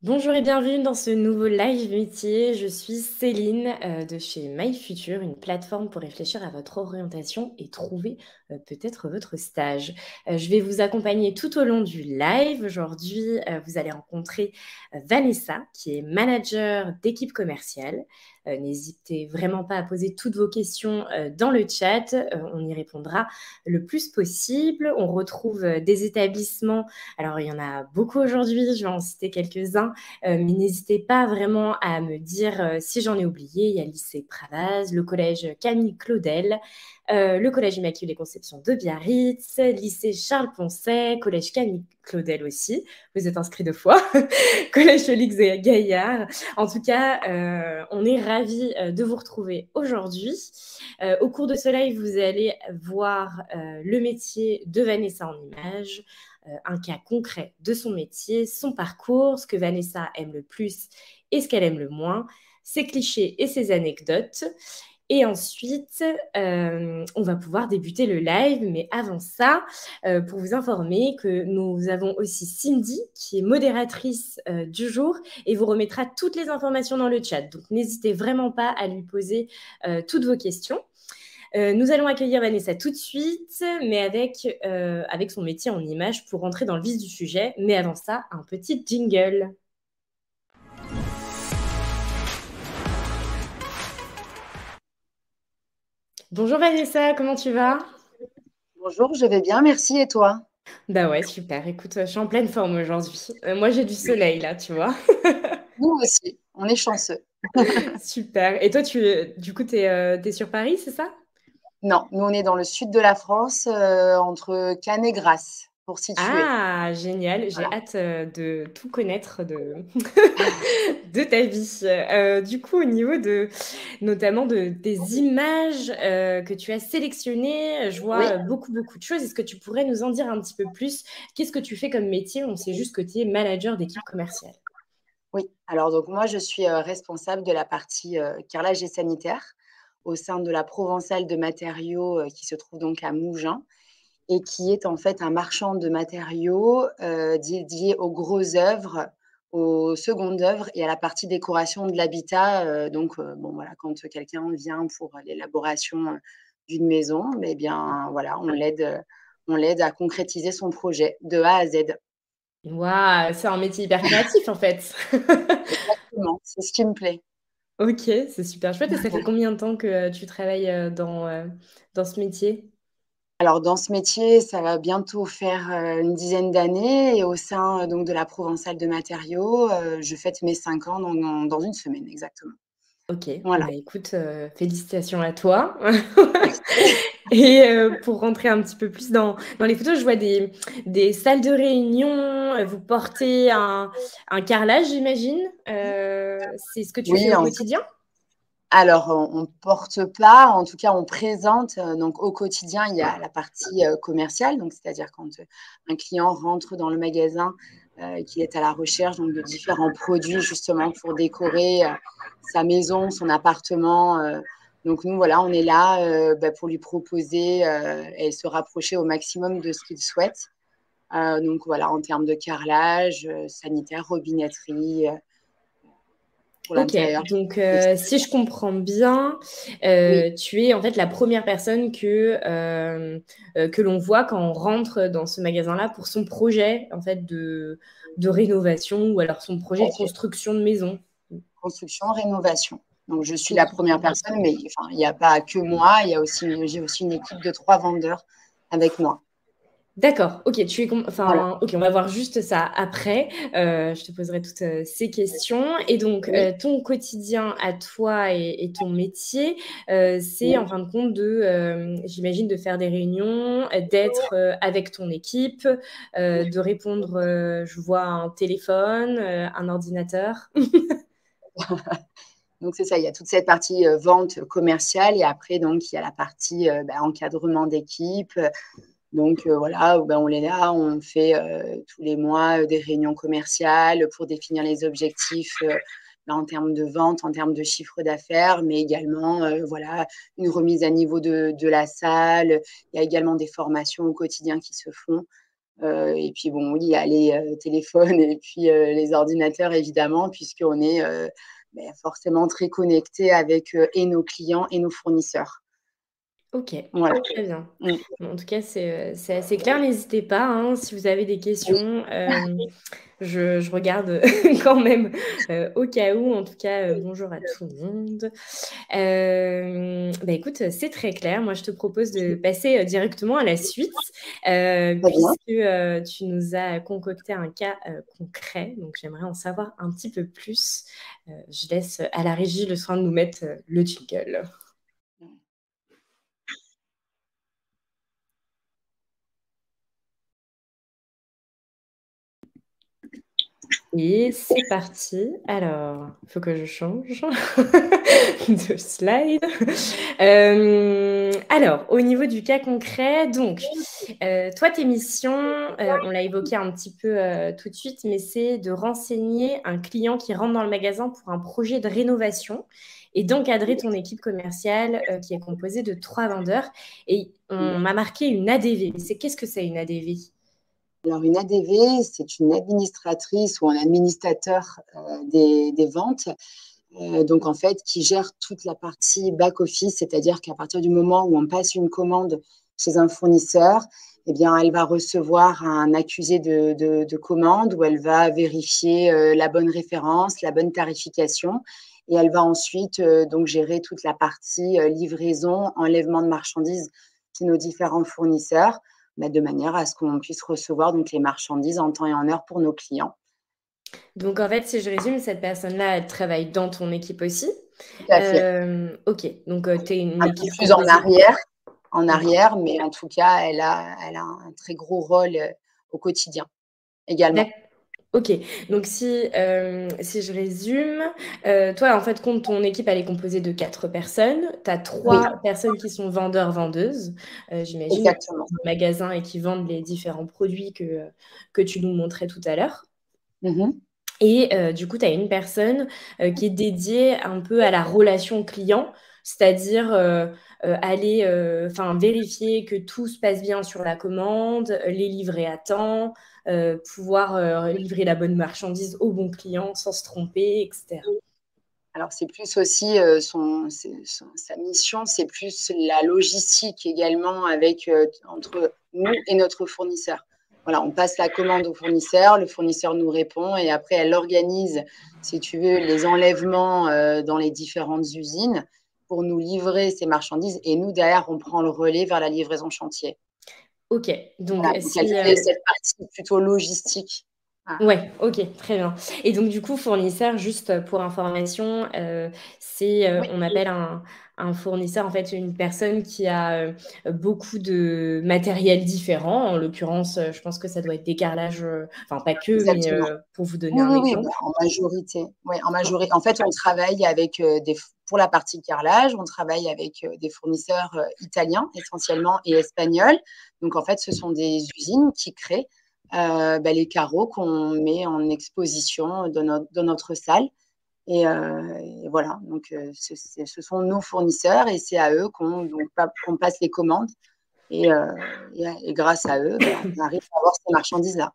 Bonjour et bienvenue dans ce nouveau live métier. Je suis Céline de chez MyFuture, une plateforme pour réfléchir à votre orientation et trouver peut-être votre stage. Je vais vous accompagner tout au long du live. Aujourd'hui, vous allez rencontrer Vanessa, qui est manager d'équipe commerciale. N'hésitez vraiment pas à poser toutes vos questions dans le chat. On y répondra le plus possible. On retrouve des établissements. Alors, il y en a beaucoup aujourd'hui. Je vais en citer quelques-uns. Mais n'hésitez pas vraiment à me dire si j'en ai oublié. Il y a le lycée Pravaz, le collège Camille Claudel, le collège Immaculée Conception de Biarritz, lycée Charles Poncet, collège Camille Claudel aussi. Vous êtes inscrits 2 fois. Collège Félix Gaillard. En tout cas, on est ravis de vous retrouver aujourd'hui. Au cours de ce live, vous allez voir le métier de Vanessa en images, un cas concret de son métier, son parcours, ce que Vanessa aime le plus et ce qu'elle aime le moins, ses clichés et ses anecdotes. Et ensuite, on va pouvoir débuter le live. Mais avant ça, pour vous informer que nous avons aussi Cindy, qui est modératrice du jour, et vous remettra toutes les informations dans le chat. Donc, n'hésitez vraiment pas à lui poser toutes vos questions. Nous allons accueillir Vanessa tout de suite, mais avec son métier en image pour rentrer dans le vif du sujet. Mais avant ça, un petit jingle. Bonjour Vanessa, comment tu vas? Bonjour, je vais bien, merci. Et toi? Bah ouais, super. Écoute, je suis en pleine forme aujourd'hui. Moi, j'ai du soleil là, tu vois. Nous aussi, on est chanceux. Super. Et toi, du coup, t'es sur Paris, c'est ça? Non, nous on est dans le sud de la France, entre Cannes et Grasse, pour situer. Ah, génial. J'ai Voilà. hâte de tout connaître de ta vie. Du coup, au niveau notamment de tes images que tu as sélectionnées, je Oui, vois beaucoup, beaucoup de choses. Est-ce que tu pourrais nous en dire un petit peu plus? Qu'est-ce que tu fais comme métier? On sait juste que tu es manager d'équipe commerciale. oui. Alors donc moi je suis responsable de la partie carrelage et sanitaire au sein de la Provençale de matériaux qui se trouve donc à Mougins et qui est en fait un marchand de matériaux dédié aux grosses œuvres, aux secondes œuvres et à la partie décoration de l'habitat. Bon, voilà, quand quelqu'un vient pour l'élaboration d'une maison, mais bien, voilà, on l'aide à concrétiser son projet de A à Z. Waouh, c'est un métier hyper créatif en fait. Exactement, c'est ce qui me plaît. Ok, c'est super chouette. Et ça fait combien de temps que tu travailles dans ce métier? Alors, dans ce métier, ça va bientôt faire une dizaine d'années et au sein donc de la Provençale de matériaux, je fête mes 5 ans dans une semaine exactement. Ok, Voilà. bah écoute, félicitations à toi. Merci. Et pour rentrer un petit peu plus dans les photos, je vois des salles de réunion. Vous portez un carrelage, j'imagine. C'est ce que tu fais Oui, au quotidien? alors on ne porte pas, en tout cas on présente, donc au quotidien, il y a la partie commerciale, donc c'est-à-dire quand un client rentre dans le magasin, qu'il est à la recherche donc, de différents produits justement pour décorer sa maison, son appartement. Donc nous, voilà, on est là pour lui proposer et se rapprocher au maximum de ce qu'il souhaite. Donc voilà, en termes de carrelage, sanitaire, robinetterie, pour Ok, l'intérieur, donc si l'extérieur. je comprends bien, Oui, tu es en fait la première personne que l'on voit quand on rentre dans ce magasin-là pour son projet en fait de rénovation ou alors son tout projet à de fait. construction de maison. Construction, rénovation. Donc, je suis la Ok. première personne, mais enfin, il n'y a pas que moi. J'ai aussi une équipe de 3 vendeurs avec moi. D'accord, ok, Voilà. enfin, ok, on va voir juste ça après. Je te poserai toutes ces questions. Et donc, Oui, ton quotidien à toi et ton métier, c'est en oui. fin de compte j'imagine, de faire des réunions, d'être avec ton équipe, de répondre, je vois, à un téléphone, un ordinateur. Donc, c'est ça. Il y a toute cette partie vente commerciale et après, donc, il y a la partie encadrement d'équipe. Donc, voilà, on est là, on fait tous les mois des réunions commerciales pour définir les objectifs en termes de vente, en termes de chiffre d'affaires, mais également, voilà, une remise à niveau de la salle. Il y a également des formations au quotidien qui se font. Et puis bon, oui, il y a les téléphones et puis les ordinateurs, évidemment, puisqu'on est forcément très connecté avec et nos clients et nos fournisseurs. OK, Voilà. très bien. Mmh. Bon, en tout cas, c'est assez clair. N'hésitez pas, hein, si vous avez des Oui, questions, je regarde quand même, au cas où. En tout cas, bonjour à tout le monde. Bah, écoute, c'est très clair. Moi, je te propose de passer, directement à la suite, très bien. puisque, tu nous as concocté un cas, concret. Donc j'aimerais en savoir un petit peu plus. Je laisse à la régie le soin de nous mettre, le jingle. Et c'est parti. Alors, il faut que je change de slide. Alors, au niveau du cas concret, donc, toi, tes missions, on l'a évoqué un petit peu tout de suite, mais c'est de renseigner un client qui rentre dans le magasin pour un projet de rénovation et d'encadrer ton équipe commerciale qui est composée de 3 vendeurs. Et on m'a marqué une ADV. Mais qu'est-ce que c'est une ADV? Alors, une ADV, c'est une administratrice ou un administrateur des ventes, donc en fait, qui gère toute la partie back-office, c'est-à-dire qu'à partir du moment où on passe une commande chez un fournisseur, eh bien, elle va recevoir un accusé de commande où elle va vérifier la bonne référence, la bonne tarification, et elle va ensuite donc gérer toute la partie livraison, enlèvement de marchandises chez nos différents fournisseurs, de manière à ce qu'on puisse recevoir donc les marchandises en temps et en heure pour nos clients. Donc en fait, si je résume, cette personne-là, elle travaille dans ton équipe aussi? Tout à fait. OK, donc tu es une Un peu équipe plus composée. en OK. arrière, mais en tout cas, elle a un très gros rôle au quotidien également. D'ac OK, donc si je résume, toi, en fait, compte ton équipe, elle est composée de 4 personnes. Tu as Oui, 3 personnes qui sont vendeurs-vendeuses, j'imagine, qui exactement. sont dans le magasin et qui vendent les différents produits que tu nous montrais tout à l'heure. Mmh. Et du coup, tu as une personne, qui est dédiée un peu à la relation client, c'est-à-dire, aller, enfin vérifier que tout se passe bien sur la commande, les livrer à temps, pouvoir, livrer la bonne marchandise au bon client sans se tromper et cetera. Alors c'est plus aussi, sa mission, c'est plus la logistique également avec, entre nous et notre fournisseur. Voilà, on passe la commande au fournisseur, le fournisseur nous répond et après elle organise, si tu veux, les enlèvements, dans les différentes usines pour nous livrer ces marchandises et nous derrière on prend le relais vers la livraison chantier. OK, donc Voilà, donc elle si, fait cette partie plutôt logistique. Voilà. ouais, OK, très bien. Et donc du coup, fournisseur, juste pour information, c'est, Oui, on appelle un fournisseur, en fait, une personne qui a, beaucoup de matériel différent. En l'occurrence, je pense que ça doit être des carrelages, enfin pas que, mais, exactement. pour vous donner Oui, un oui, oui, exemple. en majorité. Ouais, en majorité. En fait, on travaille avec pour la partie carrelage, on travaille avec des fournisseurs italiens essentiellement et espagnols. Donc, en fait, ce sont des usines qui créent les carreaux qu'on met en exposition dans notre salle. Et voilà, donc ce sont nos fournisseurs et c'est à eux qu'on passe les commandes. Et, euh, et grâce à eux, on arrive à avoir ces marchandises-là.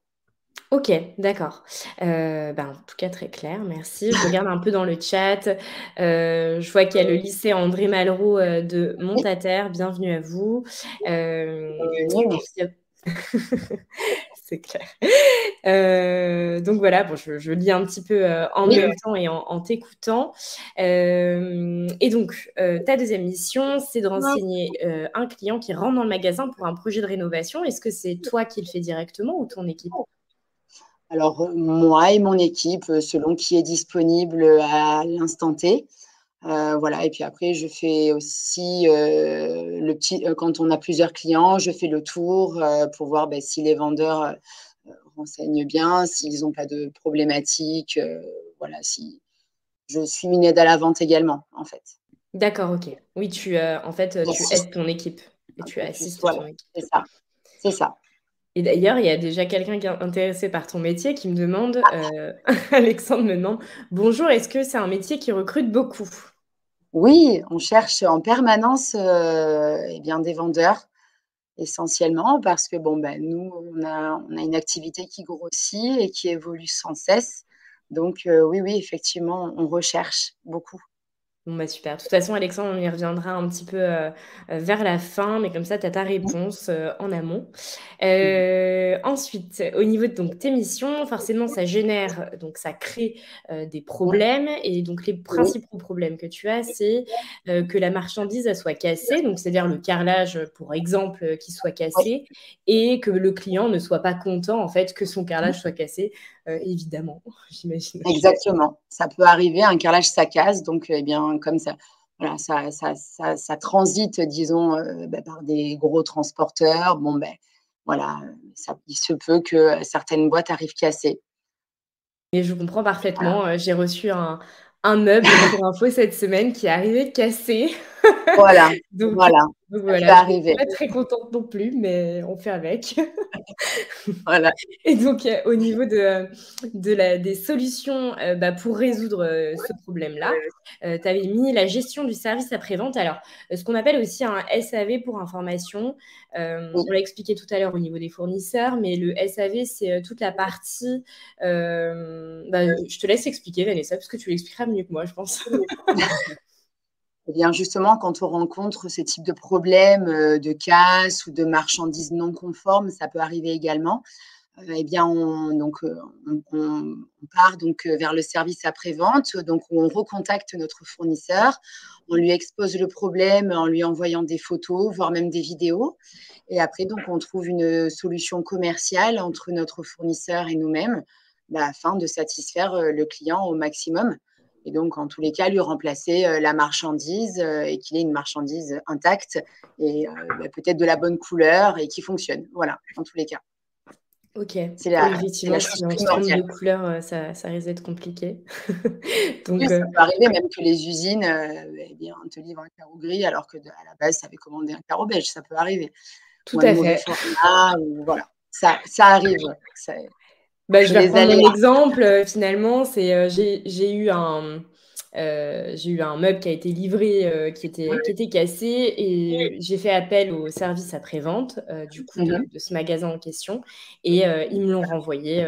OK, d'accord. En tout cas très clair, merci. Je regarde un peu dans le chat, je vois qu'il y a le lycée André Malraux, de Oui, Montataire. Bienvenue à vous. bienvenue, Et merci. puis c'est clair. Donc voilà, bon, je lis un petit peu, en Oui. même temps et en t'écoutant. Et donc, ta deuxième mission, c'est de renseigner, un client qui rentre dans le magasin pour un projet de rénovation. Est-ce que c'est toi qui le fais directement ou ton équipe? Alors, moi et mon équipe, selon qui est disponible, à l'instant T. Voilà et puis après je fais aussi, le petit quand on a plusieurs clients, je fais le tour, pour voir, si les vendeurs, renseignent bien, s'ils ont pas de problématiques, voilà, si je suis une aide à la vente également, en fait. D'accord, OK. Oui, en fait, tu J'assiste aides ton équipe et un tu peu plus, assistes voilà, ton équipe. c'est ça, c'est ça. Et d'ailleurs, il y a déjà quelqu'un qui est intéressé par ton métier qui me demande, Alexandre me demande: «Bonjour, est-ce que c'est un métier qui recrute beaucoup?» Oui, on cherche en permanence, des vendeurs. essentiellement parce que bon, ben, nous, on a une activité qui grossit et qui évolue sans cesse. Donc oui, oui, effectivement, on recherche beaucoup. Bon, bah, super. De toute façon, Alexandre, on y reviendra un petit peu, vers la fin, mais comme ça, tu as ta Mmh. réponse, en amont. Mmh. Ensuite, au niveau de donc tes missions, forcément, ça génère donc ça crée, des Ouais. problèmes et donc les Oui. principaux problèmes que tu as, c'est, que la marchandise, elle soit cassée, donc c'est-à-dire le carrelage, pour exemple, qui soit Oui. cassé et que le client ne soit pas content, en fait, que son Mmh. carrelage soit cassé, évidemment, j'imagine. Exactement. Ça peut arriver, un carrelage, ça casse, donc eh bien, comme ça voilà, ça transite, disons, bah, par des gros transporteurs. Bon, beh, voilà, ça il se peut que certaines boîtes arrivent cassées. Et je comprends Voilà. parfaitement, j'ai reçu un meuble pour info cette semaine qui est arrivé cassé. Voilà, Donc voilà, donc ça peut voilà, je suis arriver. pas très contente non plus, mais on fait avec. Voilà. Et donc, au niveau de la des solutions, bah, pour résoudre, ce problème-là, tu avais mis la gestion du service après-vente. Alors, ce qu'on appelle aussi un SAV pour information, Oui. on l'a expliqué tout à l'heure au niveau des fournisseurs, mais le SAV, c'est, toute la partie, bah, je te laisse expliquer Vanessa, parce que tu l'expliqueras mieux que moi, je pense. Eh bien, justement, quand on rencontre ce type de problème, de casse ou de marchandises non conformes, ça peut arriver également. Eh bien, on part donc vers le service après-vente, donc où on recontacte notre fournisseur. On lui expose le problème en lui envoyant des photos, voire même des vidéos et après donc on trouve une solution commerciale entre notre fournisseur et nous-mêmes, bah, afin de satisfaire, le client au maximum et donc en tous les cas lui remplacer, la marchandise, et qu'il ait une marchandise intacte et bah, peut-être de la bonne couleur et qui fonctionne. Voilà, en tous les cas. OK. C'est Oui, la effectivement, chose si on se trompe primordiale. de couleur, ça risque d'être compliqué. Oui, Donc, ça peut arriver même que les usines, eh bien, te livrent un carreau gris alors que à la base, tu avais commandé un carreau beige, ça peut arriver tout ou un à mauvais fait. format ou voilà. Ça arrive, Bah, je c'est vais les reprendre mon aléas. exemple, finalement, c'est, j'ai eu un meuble qui a été livré, qui était cassé et j'ai fait appel au service après-vente, du coup Mmh mh. de ce magasin en question et ils me l'ont renvoyé,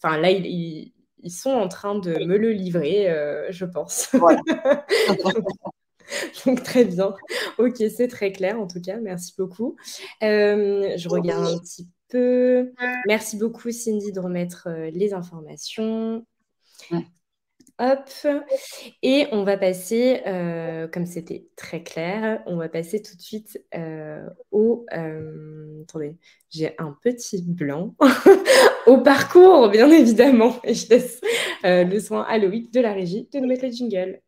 enfin là, ils sont en train de me le livrer, je pense. Voilà. Donc très bien. OK, c'est très clair en tout cas, merci beaucoup. Je regarde un petit peu. Merci beaucoup Cindy de remettre, les informations. Mmh. Hop et on va passer, comme c'était très clair, on va passer tout de suite, attendez, j'ai un petit blanc. Au parcours, bien évidemment et je laisse, le soin à Loïc de la régie de nous mettre le jingle.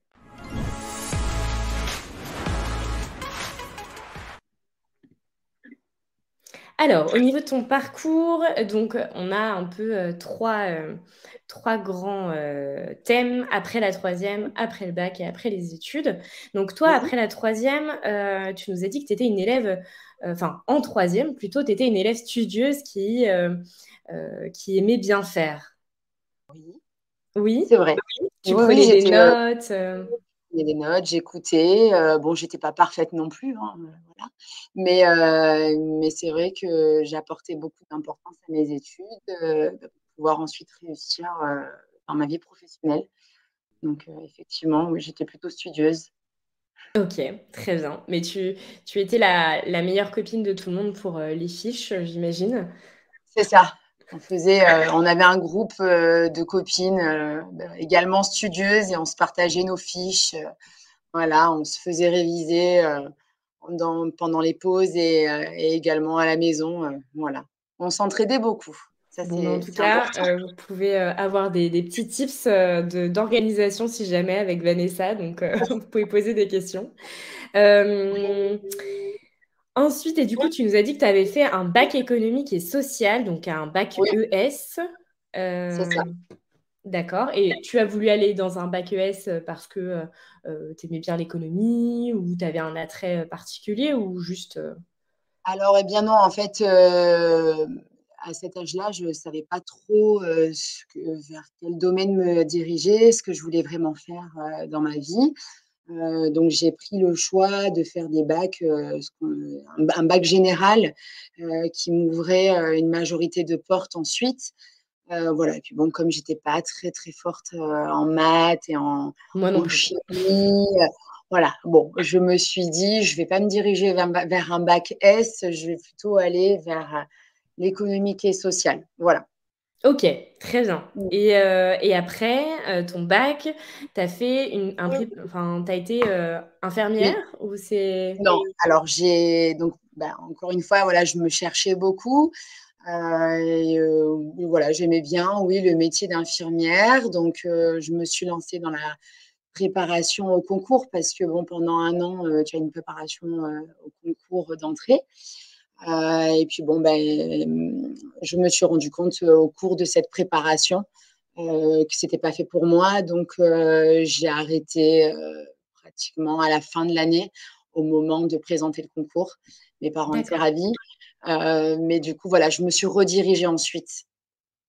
Alors, au niveau de ton parcours, donc, on a un peu, 3 grands, thèmes. Après la troisième, après le bac et après les études. Donc toi, Oui, après la troisième, tu nous as dit que tu étais une élève, enfin en troisième plutôt, tu étais une élève studieuse qui aimait bien faire. oui, Oui? c'est vrai. Tu Oui, oui, prenais des j'étais, notes, prenais des notes, j'écoutais, bon, j'étais pas parfaite non plus, hein, voilà. Mais c'est vrai que j'apportais beaucoup d'importance à mes études, pour pouvoir ensuite réussir, dans ma vie professionnelle. Donc effectivement, oui, j'étais plutôt studieuse. OK, très bien. Mais tu étais la meilleure copine de tout le monde pour, les fiches, j'imagine? C'est ça. On avait un groupe, de copines, également studieuses et on se partageait nos fiches, voilà, on se faisait réviser, pendant les pauses et également à la maison, voilà. On s'entraidait beaucoup. Ça, Bon, mais en tout c'est cas, important. vous pouvez, avoir des petits tips, d'organisation si jamais avec Vanessa, donc vous pouvez poser des questions. Hem, ensuite et du coup, tu nous as dit que tu avais fait un bac économique et social, donc un bac Oui, ES. c'est ça. Hem, d'accord et tu as voulu aller dans un bac ES, parce que, tu aimais bien l'économie ou tu avais un attrait, particulier ou juste, Alors, eh bien non, en fait, à cet âge-là, je ne savais pas trop, vers quel domaine me diriger, ce que je voulais vraiment faire, dans ma vie. Donc j'ai pris le choix de faire des bacs, un bac général, qui m'ouvrait, une majorité de portes ensuite. Voilà et puis bon, comme j'étais pas très, très forte, en maths et Moi non en plus. chimie, voilà. Bon, je me suis dit: «Je vais pas me diriger vers un bac S, je vais plutôt aller vers, l'économique et social». Voilà. OK, très bien Mmh. et après, ton bac, tu as fait enfin, tu as été, infirmière Oui. ou c'est Non, alors j'ai donc bah, encore une fois, voilà, je me cherchais beaucoup, voilà, j'aimais bien, oui, le métier d'infirmière donc je me suis lancée dans la préparation au concours parce que bon, pendant 1 an, tu as une préparation, au concours d'entrée, et puis bon, je me suis rendu compte, au cours de cette préparation, que c'était pas fait pour moi donc j'ai arrêté, pratiquement à la fin de l'année, au moment de présenter le concours. Mes parents étaient d'accord. ravis, mais du coup, voilà, je me suis redirigée ensuite,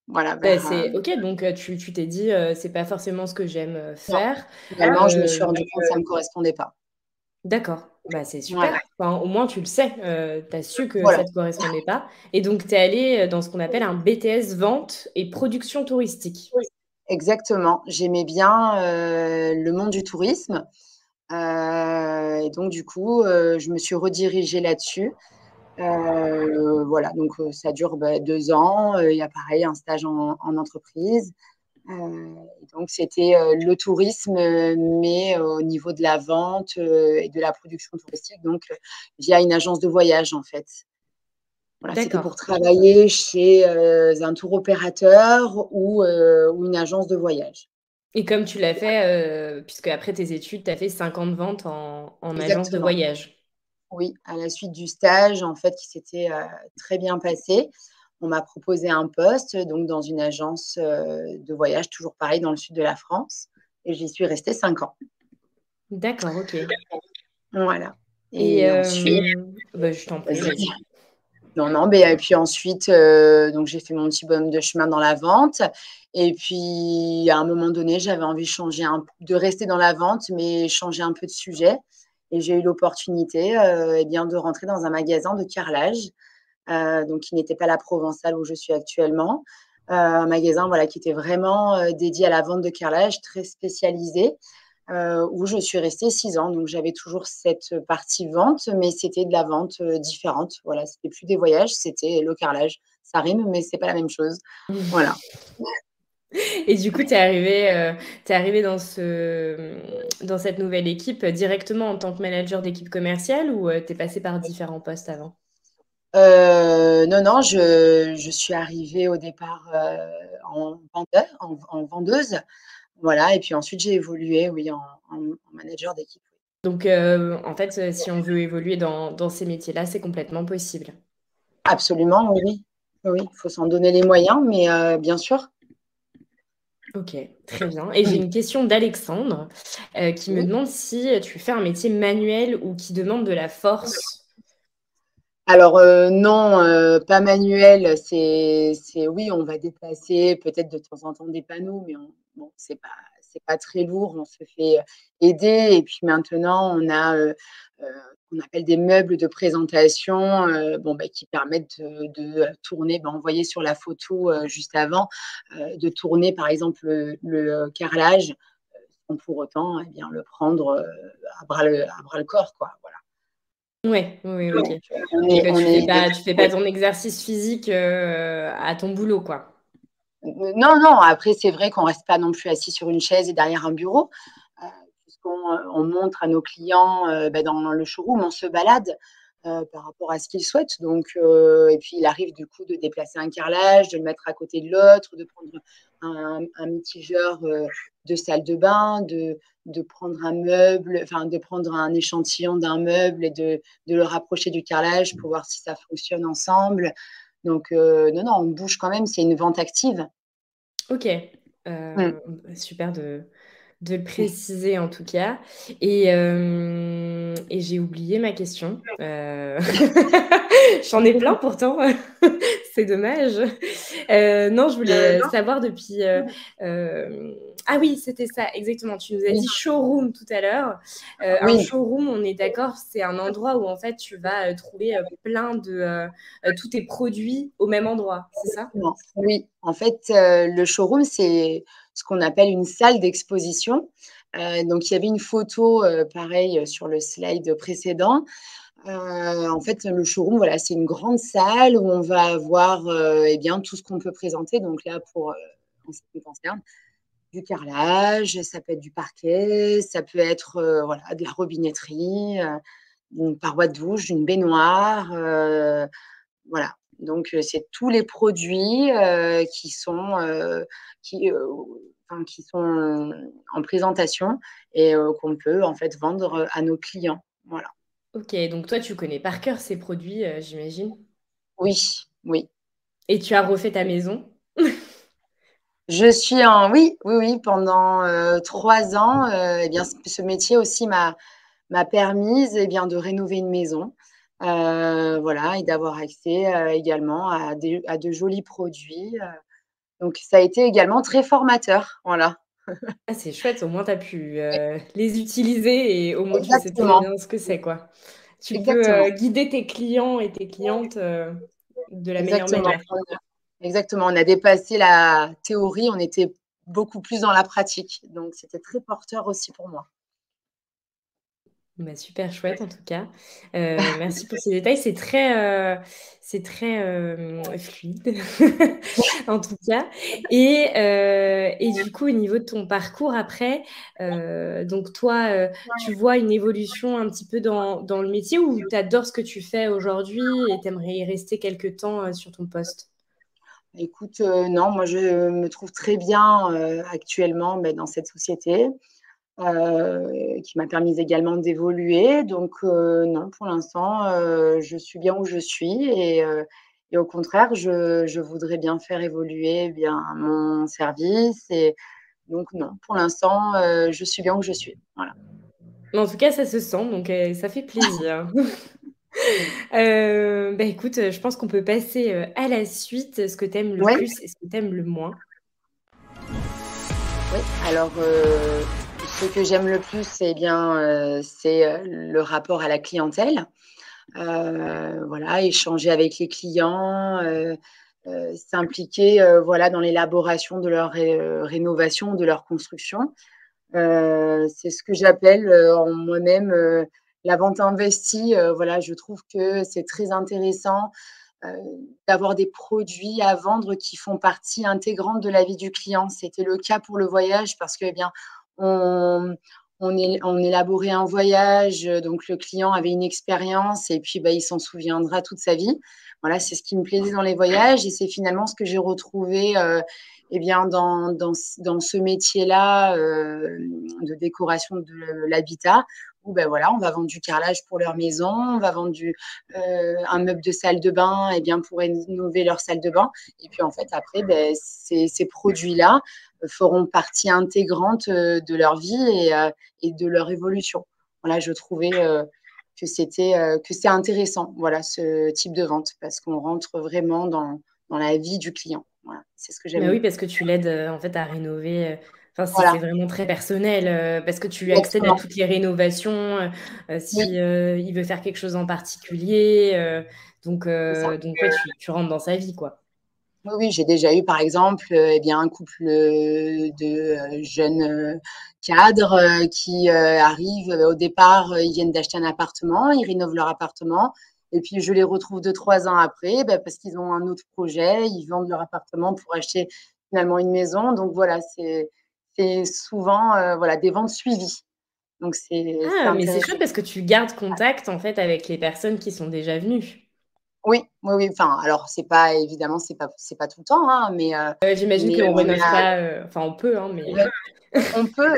voilà, Bah, vers, c'est OK, donc tu t'es dit, «C'est pas forcément ce que j'aime, non, faire». finalement, je me suis Heu, rendu compte que ça me correspondait pas. d'accord, bah, c'est super. Voilà, Enfin, au moins tu le sais, tu as su que voilà, ça te correspondait pas et donc tu es allée, dans ce qu'on appelle un BTS vente et production touristique. exactement. J'aimais bien, le monde du tourisme, et donc du coup, je me suis redirigée là-dessus. Voilà, donc ça dure, 2 ans, il y a pareil un stage en entreprise. Donc c'était, le tourisme, mais au niveau de la vente, et de la production touristique, donc via une agence de voyage, en fait. Voilà, c'était pour D'accord travailler chez, un tour opérateur ou une agence de voyage. et comme tu l'as fait, puisque après tes études, tu as fait 5 ans de vente en agence de Exactement. voyage? Oui, à la suite du stage, en fait, qui s'était, très bien passé, on m'a proposé un poste, donc dans une agence, de voyage, toujours pareil dans le sud de la France et j'y suis restée 5 ans. D'accord, OK Voilà et et ensuite bah, je t'en prie, vas-y. vas-y. Non, non, beh et puis ensuite, donc j'ai fait mon petit bonhomme de chemin dans la vente et puis à un moment donné, j'avais envie de changer de rester dans la vente, mais changer un peu de sujet et j'ai eu l'opportunité, et bien de rentrer dans un magasin de carrelage, donc qui n'était pas la Provençale où je suis actuellement. Un magasin, voilà, qui était vraiment, dédié à la vente de carrelage, très spécialisé, où je suis restée 6 ans. Donc j'avais toujours cette partie vente, mais c'était de la vente, différente. Voilà, c'était plus des voyages, c'était le carrelage. Ça rime, mais c'est pas la même chose. Voilà. Et du coup, tu es arrivée dans cette nouvelle équipe, directement en tant que manager d'équipe commerciale ou, tu es passée par différents postes avant? Non, non, je suis arrivée au départ, en vendeuse, voilà et puis ensuite j'ai évolué, oui, en manager d'équipe. Donc, en fait, si on veut évoluer dans ces métiers-là, c'est complètement possible? Absolument, oui, oui. Oui, oui, il faut s'en donner les moyens, mais bien sûr. OK, très bien et j'ai Mmh. une question d'Alexandre, qui me Oui. demande si, tu fais un métier manuel ou qui demande de la force? Alors, non, pas manuel, c'est oui, on va déplacer peut-être de temps en temps des panneaux, mais bon, c'est pas très lourd, on se fait, aider et puis maintenant on a, qu'on appelle des meubles de présentation, bon, qui permettent de tourner, on voyait sur la photo, juste avant, de tourner par exemple le carrelage, sans pour autant, eh bien, le prendre, à bras le corps, quoi, voilà. Ouais, oui, oui, Donc, OK. on Donc, est on est tu fais pas ton exercice physique, à ton boulot, quoi? Non, non, après c'est vrai qu'on reste pas non plus assis sur une chaise et derrière un bureau, heu, puisqu'on, on montre à nos clients, dans le showroom, on se balade, par rapport à ce qu'ils souhaitent donc et puis il arrive du coup de déplacer un carrelage, de le mettre à côté de l'autre, de prendre un mitigeur, de salle de bain, de prendre un meuble, enfin de prendre un échantillon d'un meuble et de le rapprocher du carrelage pour voir si ça fonctionne ensemble donc non, non, on bouge quand même, c'est une vente active. OK, Mmh. super de le préciser en tout cas et j'ai oublié ma question, j'en ai plein pourtant. C'est dommage. Non, je voulais savoir depuis. Ah oui, c'était ça, exactement. Tu nous as dit showroom tout à l'heure. Un Oui, showroom, on est d'accord, c'est un endroit où en fait tu vas trouver plein de tous tes produits au même endroit, c'est ça? exactement. Oui, en fait, le showroom, c'est ce qu'on appelle une salle d'exposition. Donc il y avait une photo, pareil, sur le slide précédent. En fait, le showroom, voilà, c'est une grande salle où on va avoir, eh bien, tout ce qu'on peut présenter. Donc là, en ce qui me concerne, du carrelage, ça peut être du parquet, ça peut être, voilà, de la robinetterie, une paroi de douche, une baignoire, voilà. Donc c'est tous les produits, qui, enfin, qui sont en présentation et qu'on peut, en fait, vendre, à nos clients. Voilà. Ok, donc toi tu connais par cœur ces produits, j'imagine. Oui, oui. Et tu as refait ta maison. Oui, oui, oui, pendant, 3 ans, eh bien, ce métier aussi m'a permise, eh bien, de rénover une maison, voilà et d'avoir accès, également à de jolis produits, donc ça a été également très formateur, voilà. Ah, c'est chouette, au moins tu as pu les utiliser et au moins tu sais très Exactement, bien ce que c'est, quoi. Tu peux exactement, guider tes clients et tes clientes de la meilleure exactement. manière. Exactement, on a dépassé la théorie, on était beaucoup plus dans la pratique, donc c'était très porteur aussi pour moi. Bah, super chouette en tout cas. Merci pour ces détails. C'est très, fluide en tout cas et du coup, au niveau de ton parcours après, donc toi, tu vois une évolution un petit peu dans le métier ou tu adores ce que tu fais aujourd'hui et tu aimerais y rester quelque temps, sur ton poste? Écoute, non, moi je me trouve très bien, actuellement, beh, dans cette société, qui m'a permis également d'évoluer donc non, pour l'instant, je suis bien où je suis et au contraire, je voudrais bien faire évoluer, eh bien, mon service et donc non, pour l'instant, je suis bien où je suis. Voilà. Mais en tout cas, ça se sent donc ça fait plaisir. Bah, écoute, je pense qu'on peut passer, à la suite. Ce que tu aimes le Oui, plus et ce que tu aimes le moins? oui. Alors, ce que j'aime le plus, eh bien, c'est, le rapport à la clientèle. Voilà, échanger avec les clients, s'impliquer, voilà, dans l'élaboration de leur rénovation, de leur construction. C'est ce que j'appelle, en moi-même, la vente investie. Voilà, je trouve que c'est très intéressant, d'avoir des produits à vendre qui font partie intégrante de la vie du client. C'était le cas pour le voyage parce que, eh bien, on on élaborait un voyage, donc le client avait une expérience et puis, bah, il s'en souviendra toute sa vie. Voilà, c'est ce qui me plaisait dans les voyages et c'est finalement ce que j'ai retrouvé, eh bien, dans ce métier-là, de décoration de l'habitat où, ben voilà, on va vendre du carrelage pour leur maison, on va vendre un meuble de salle de bain, eh bien, pour rénover leur salle de bain. Et puis, en fait, après, ben, ces produits-là feront partie intégrante de leur vie et de leur évolution. Voilà, je trouvais que c'est intéressant, voilà, ce type de vente, parce qu'on rentre vraiment dans la vie du client. Voilà, c'est ce que Bah, j'aime. oui, parce que tu l'aides, en fait, à rénover, enfin, c'est Voilà, vraiment très personnel, parce que tu accèdes à exactement. toutes les rénovations, Oui, si, il veut faire quelque chose en particulier, c'est ça. donc ouais, tu rentres dans sa vie, quoi. Oui, oui, j'ai déjà eu, par exemple, eh bien, un couple de jeunes cadres qui arrivent. Au départ, ils viennent d'acheter un appartement, ils rénovent leur appartement. Et puis, je les retrouve 2, 3 ans après, bah, parce qu'ils ont un autre projet, ils vendent leur appartement pour acheter finalement une maison. Donc, voilà, c'est souvent voilà, des ventes suivies. Donc, c'est Ah, mais c'est intéressant. chouette parce que tu gardes contact, en fait, avec les personnes qui sont déjà venues. Oui, oui, oui. Enfin, alors, c'est pas évidemment, c'est pas tout le temps, hein, J'imagine mais qu'on on rénove a pas, enfin, on peut, hein, mais ouais. On peut,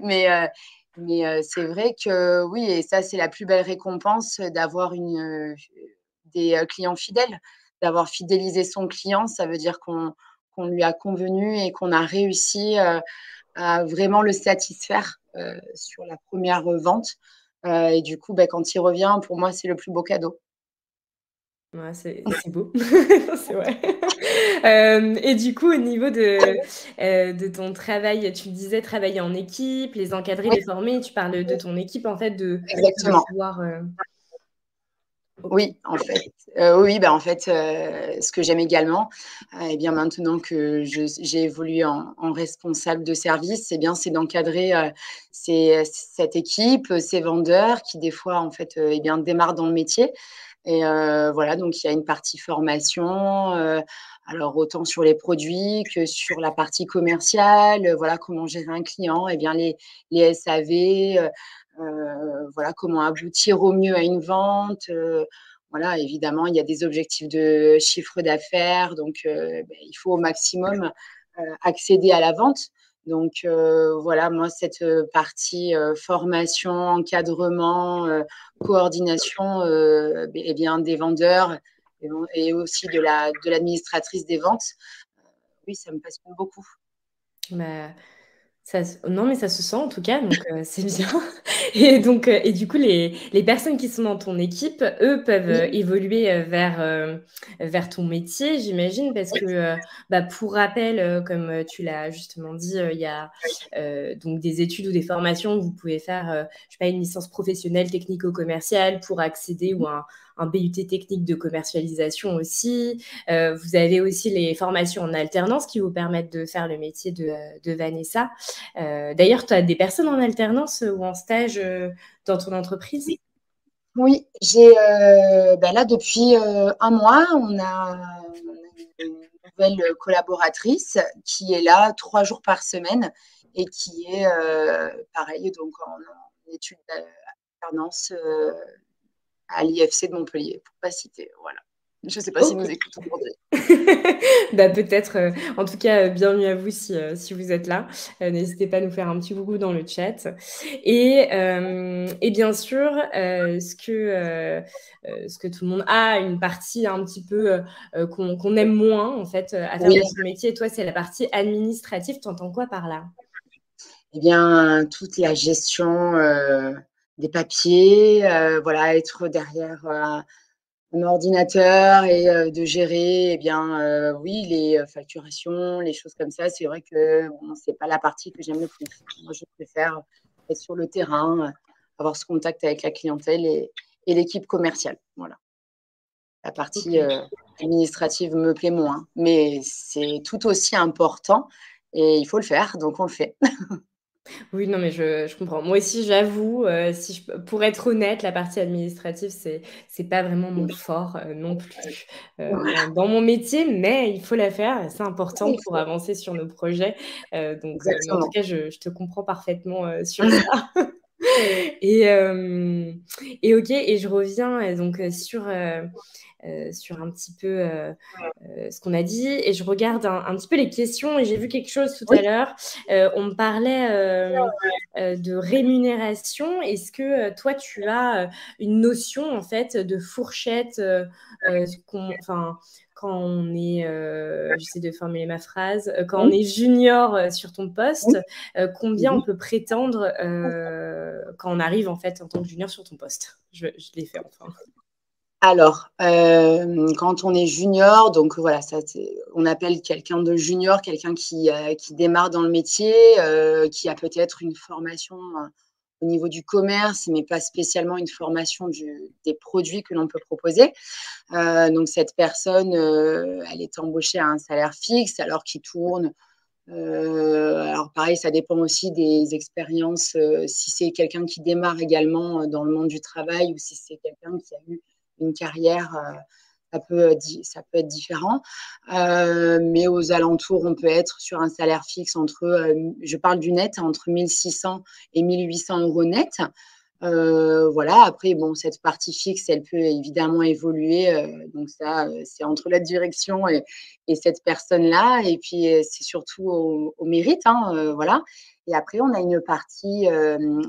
mais c'est vrai que oui et ça, c'est la plus belle récompense, d'avoir des, clients fidèles. D'avoir fidélisé son client, ça veut dire qu'on lui a convenu et qu'on a réussi, à vraiment le satisfaire, sur la première vente, et du coup, bah, quand il revient, pour moi, c'est le plus beau cadeau. Ouais, c'est beau. C'est vrai. Et du coup, au niveau de ton travail, tu me disais travailler en équipe, les encadrer, Oui, les former. Tu parles de ton équipe, en fait, de exactement. pouvoir, OK. Oui, en fait, oui, bah, en fait, ce que j'aime également, et bien maintenant que j'ai évolué en responsable de service, et bien c'est d'encadrer, cette équipe, ces vendeurs qui des fois en fait, et bien démarrent dans le métier et voilà, donc il y a une partie formation, alors autant sur les produits que sur la partie commerciale, voilà comment gérer un client, et bien les SAV, voilà comment aboutir au mieux à une vente, voilà, évidemment, il y a des objectifs de chiffre d'affaires, donc il faut au maximum, accéder à la vente. Donc voilà, moi, cette, partie, formation, encadrement, coordination, et bien des vendeurs et aussi de l'administratrice des ventes, oui, ça me passionne beaucoup. Bah, non, mais ça se sent en tout cas, donc c'est bien. Et donc et du coup, les personnes qui sont dans ton équipe, eux, peuvent, Oui, évoluer, vers ton métier, j'imagine? Parce que, bah, pour rappel, comme, tu l'as justement dit, il y a, donc des études ou des formations que vous pouvez faire, je sais pas, une licence professionnelle technico-commerciale pour accéder ou un BUT technique de commercialisation aussi. Vous avez aussi les formations en alternance qui vous permettent de faire le métier de Vanessa. D'ailleurs, tu as des personnes en alternance ou en stage dans ton entreprise? oui, j'ai, bah, là depuis, 1 mois, on a une nouvelle collaboratrice qui est là 3 jours par semaine et qui est, pareil donc en études d'alternance, à l'IFC de Montpellier, pour pas citer, voilà. Je ne sais pas s'ils Ok. nous écoutent aujourd'hui. Bah, peut-être, en tout cas, bienvenue à vous si vous êtes là. N'hésitez pas à nous faire un petit coucou dans le chat. Et bien sûr, ce que tout le monde a, une partie un petit peu qu'on aime moins, en fait, à faire Oui, dans son métier. Toi, c'est la partie administrative. Tu entends quoi par là? eh bien, toute la gestion, des papiers, voilà, être derrière, un ordinateur et de gérer, eh bien, oui, les, facturations, les choses comme ça. C'est vrai que bon, c'est pas la partie que j'aime le plus. Moi, je préfère être sur le terrain, avoir ce contact avec la clientèle et l'équipe commerciale. Voilà. La partie, Ok. administrative me plaît moins, mais c'est tout aussi important et il faut le faire, donc on le fait. Oui, non, mais je comprends. Moi aussi, j'avoue, si je peux pour être honnête, la partie administrative, c'est pas vraiment mon fort, non plus, dans mon métier, mais il faut la faire, c'est important Il pour faut avancer sur nos projets, donc mais en tout exactement. cas, je te comprends parfaitement, sur ça. Et et OK et je reviens, donc sur un petit peu, ce qu'on a dit et je regarde un petit peu les questions et j'ai vu quelque chose tout Oui. à l'heure. On me parlait, de rémunération. Est-ce que, toi, tu as, une notion, en fait, de fourchette, enfin, quand on est, j'essaie de formuler ma phrase, quand on Mmh. est junior, sur ton Oui. poste, combien Mmh. on peut prétendre, quand on arrive, en fait, en tant que junior sur ton poste? Je l'ai fait enfin. Alors, quand on est junior, donc voilà, ça c'est on appelle quelqu'un de junior, quelqu'un qui démarre dans le métier, qui a peut-être une formation, au niveau du commerce, mais pas spécialement une formation des produits que l'on peut proposer. Donc cette personne, elle est embauchée à un salaire fixe alors qu'il tourne, alors pareil, ça dépend aussi des expériences, si c'est quelqu'un qui démarre également, dans le monde du travail ou si c'est quelqu'un qui a eu une carrière, ça peut être différent. Mais aux alentours, on peut être sur un salaire fixe entre, je parle du net, entre 1 600 et 1 800 € net. Voilà, après bon, cette partie fixe, elle peut évidemment évoluer, donc ça, c'est entre la direction et cette personne-là et puis, c'est surtout au mérite, hein, voilà et après on a une partie,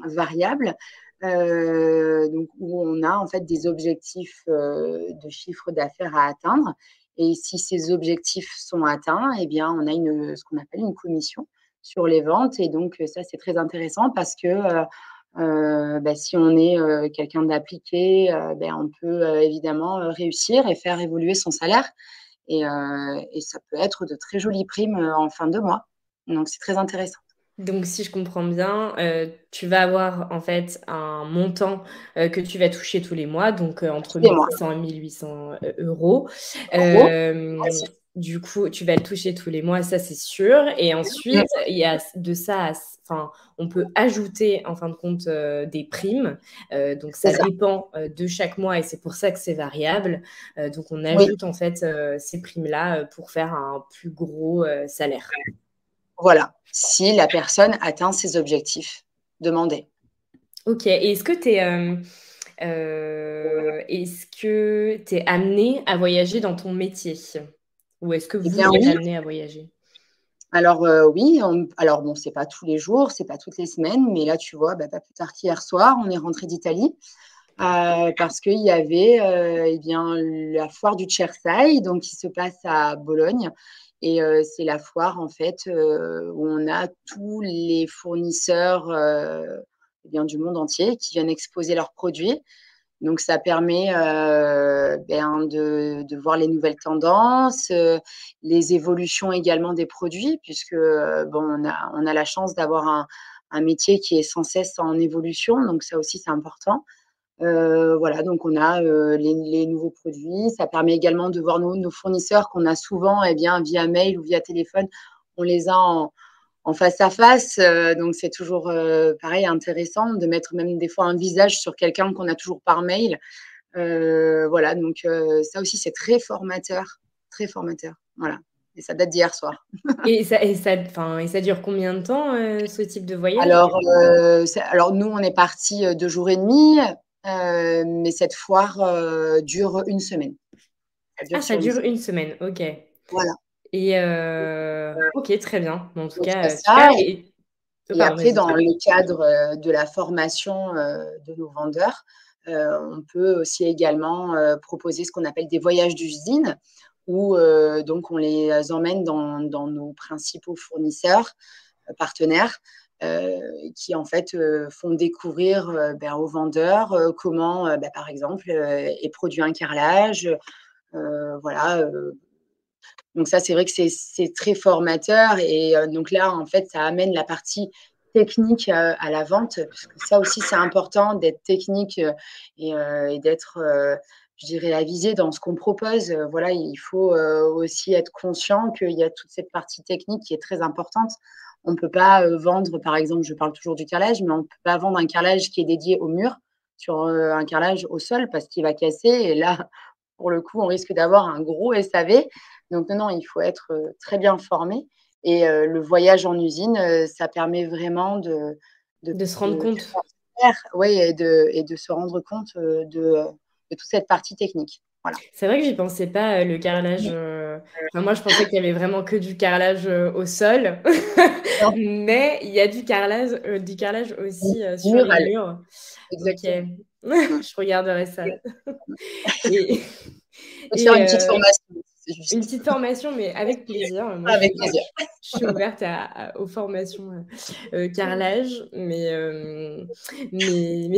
variable, donc où on a en fait des objectifs, de chiffre d'affaires à atteindre et si ces objectifs sont atteints et bien on a ce qu'on appelle une commission sur les ventes et donc, ça c'est très intéressant parce que, Si on est quelqu'un d'appliqué, on peut évidemment réussir et faire évoluer son salaire. Et ça peut être de très jolies primes en fin de mois. Donc, c'est très intéressant. Donc, si je comprends bien, tu vas avoir en fait un montant que tu vas toucher tous les mois, donc entre Tous les mois. 1500 et 1800 euros. Euros. Du coup, tu vas le toucher tous les mois, ça c'est sûr. Et ensuite, il y a de ça, enfin, on peut ajouter en fin de compte des primes. Donc, ça dépend de chaque mois et c'est pour ça que c'est variable. Donc, on ajoute en fait ces primes-là pour faire un plus gros salaire. Voilà, si la personne atteint ses objectifs demandés. Ok, et est-ce que tu es amené à voyager dans ton métier? Ou est-ce que vous êtes amené à voyager? Alors oui, alors bon, c'est pas tous les jours, c'est pas toutes les semaines, mais là, tu vois, pas plus tard qu'hier soir, on est rentré d'Italie parce qu'il y avait la foire du Cersei, donc qui se passe à Bologne. Et c'est la foire, en fait, où on a tous les fournisseurs du monde entier qui viennent exposer leurs produits. Donc, ça permet de voir les nouvelles tendances, les évolutions également des produits, puisque on a la chance d'avoir un métier qui est sans cesse en évolution. Donc, ça aussi, c'est important. Voilà, donc on a les nouveaux produits. Ça permet également de voir nos fournisseurs qu'on a souvent via mail ou via téléphone. On les a en face à face. Donc, c'est toujours pareil, intéressant de mettre même des fois un visage sur quelqu'un qu'on a toujours par mail. Voilà, donc ça aussi, c'est très formateur. Très formateur. Voilà. Et ça date d'hier soir. Et ça dure combien de temps, ce type de voyage? Alors, nous, on est partis 2 jours et demi, mais cette foire dure une semaine. Ça dure une semaine, ok. Voilà. Et ok, très bien. En tout cas, ça, super. Et après, dans le cadre de la formation de nos vendeurs, on peut aussi également proposer ce qu'on appelle des voyages d'usine, où donc on les emmène dans nos principaux fournisseurs, partenaires, qui en fait font découvrir aux vendeurs comment, par exemple, est produit un carrelage. Voilà. Donc ça, c'est vrai que c'est très formateur. Et donc là, en fait, ça amène la partie technique à la vente, parce que ça aussi, c'est important d'être technique et d'être, je dirais, avisé dans ce qu'on propose. Voilà, il faut aussi être conscient qu'il y a toute cette partie technique qui est très importante. On ne peut pas vendre, par exemple, je parle toujours du carrelage, mais on ne peut pas vendre un carrelage qui est dédié au mur sur un carrelage au sol parce qu'il va casser. Et là, pour le coup, on risque d'avoir un gros SAV. Donc non, il faut être très bien formé. Et le voyage en usine, ça permet vraiment de se rendre compte. Oui, et de se rendre compte de toute cette partie technique. Voilà. C'est vrai que j'y pensais pas, le carrelage. Moi, je pensais qu'il y avait vraiment que du carrelage au sol. Mais il y a du carrelage aussi sur les murs. Exactement. Ok, je regarderai ça. Et faire une petite formation. Une petite formation, mais avec plaisir. Moi, avec plaisir. Je suis ouverte aux formations carrelage, mais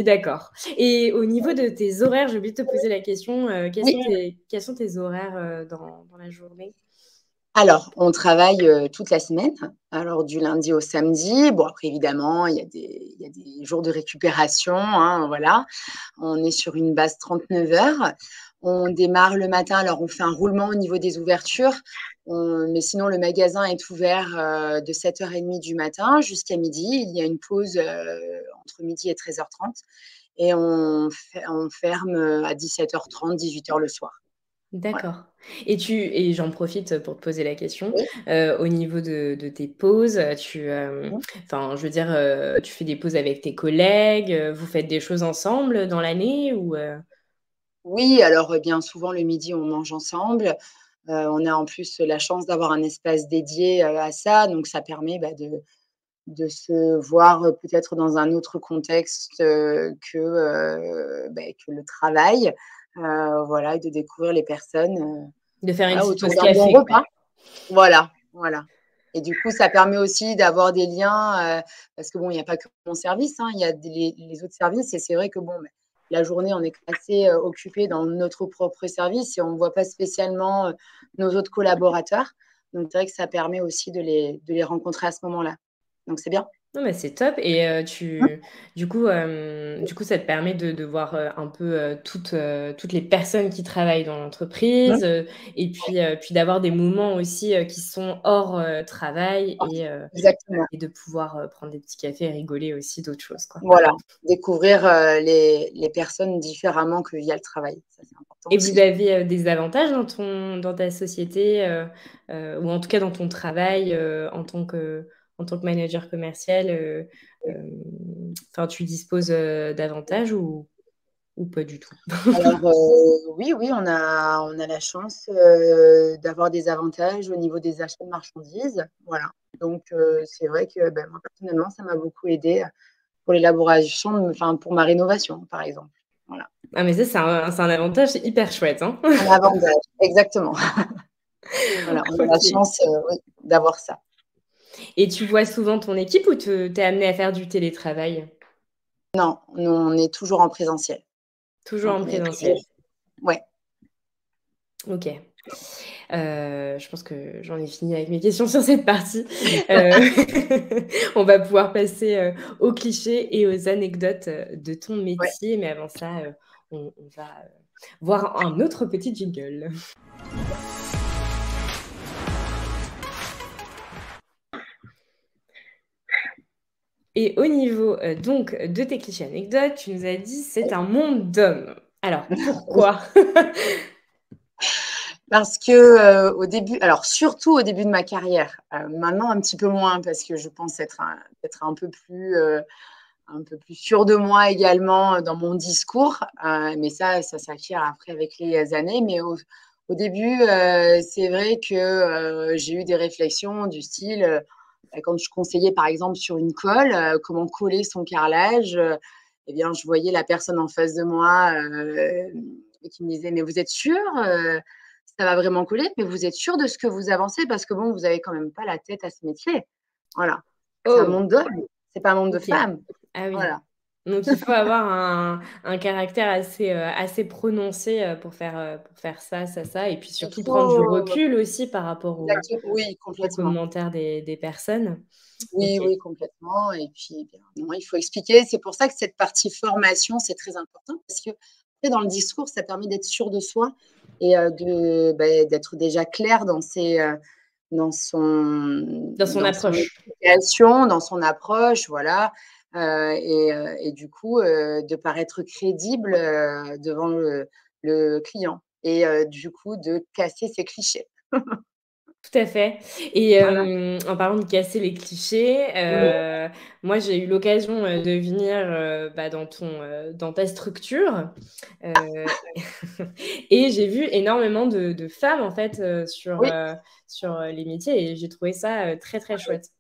d'accord. Et au niveau de tes horaires, j'ai oublié de te poser la question. Quels sont tes horaires dans la journée? Alors, on travaille toute la semaine, alors du lundi au samedi. Bon, après, évidemment, il y a des jours de récupération, hein, voilà. On est sur une base 39 heures. On démarre le matin, alors on fait un roulement au niveau des ouvertures, mais sinon, le magasin est ouvert de 7h30 du matin jusqu'à midi. Il y a une pause entre midi et 13h30 et on ferme à 17h30, 18h le soir. D'accord. Et j'en profite pour te poser la question. Au niveau de tes pauses, je veux dire, tu fais des pauses avec tes collègues, vous faites des choses ensemble dans l'année ou Oui, alors bien souvent le midi, on mange ensemble. On a en plus la chance d'avoir un espace dédié à ça, donc ça permet de se voir peut-être dans un autre contexte que le travail. Voilà, et de découvrir les personnes de faire une petite autour pause d'un bon café, quoi. repas. Voilà, voilà. Et du coup, ça permet aussi d'avoir des liens, parce que bon, il n'y a pas que mon service, hein, il y a les autres services. Et c'est vrai que bon, la journée, on est assez occupé dans notre propre service et on ne voit pas spécialement nos autres collaborateurs. Donc, c'est vrai que ça permet aussi de les rencontrer à ce moment-là. Donc, c'est bien. Non, mais c'est top. Et du coup, ça te permet de voir un peu toutes les personnes qui travaillent dans l'entreprise et puis d'avoir des moments aussi qui sont hors travail Exactement. et de pouvoir prendre des petits cafés et rigoler aussi d'autres choses, quoi. Voilà, découvrir les personnes différemment que via le travail. Ça, c'est important Et vous aussi. avez des avantages dans ta société ou en tout cas dans ton travail en tant que manager commercial tu disposes d'avantages ou pas du tout? Alors, oui, on a la chance d'avoir des avantages au niveau des achats de marchandises. Voilà. Donc, c'est vrai que moi, personnellement, ça m'a beaucoup aidé pour l'élaboration, enfin, pour ma rénovation, par exemple. Voilà. Ah, mais ça, c'est un avantage hyper chouette, hein. Un avantage, exactement. Voilà, on a la OK. chance oui, d'avoir ça. Et tu vois souvent ton équipe ou tu es amené à faire du télétravail? Non, nous, on est toujours en présentiel. Toujours Donc, en on est toujours. présentiel? Ouais. OK. Je pense que j'en ai fini avec mes questions sur cette partie. Heu, on va pouvoir passer, aux clichés et aux anecdotes, de ton Ouais. métier. Mais avant ça, on va, voir un autre petit jingle. Et au niveau, donc de tes clichés anecdotes, tu nous as dit: «C'est un monde d'hommes». Alors pourquoi? Parce que au début, alors surtout au début de ma carrière, maintenant un petit peu moins parce que je pense être un peu plus sûre de moi également dans mon discours, mais ça s'acquiert après avec les années. Mais au début, c'est vrai que j'ai eu des réflexions du style, quand je conseillais par exemple sur une colle, comment coller son carrelage, eh bien je voyais la personne en face de moi qui me disait: «Mais vous êtes sûre, ça va vraiment coller? Mais vous êtes sûre de ce que vous avancez? Parce que bon, vous avez quand même pas la tête à ce métier». Voilà. C'est un Oh! monde d'hommes, c'est pas un monde de OK. femmes. Ah oui. Voilà. Donc il faut avoir un caractère assez prononcé, pour faire ça et puis Il surtout prendre du faut recul aussi par rapport oui, aux complètement. commentaires des personnes. Oui, OK. oui, complètement. Et puis, bien, non, il faut expliquer. C'est pour ça que cette partie formation, c'est très important parce que après, dans le discours, ça permet d'être sûr de soi et d'être déjà clair dans Dans son son approche. explication, dans son approche, voilà. Et du coup, de paraître crédible devant le client et du coup, de casser ses clichés. Tout à fait et Voilà. en parlant de casser les clichés, moi j'ai eu l'occasion, de venir, dans ta structure, heu et j'ai vu énormément de femmes en fait, Oui. sur les métiers et j'ai trouvé ça, très, très chouette.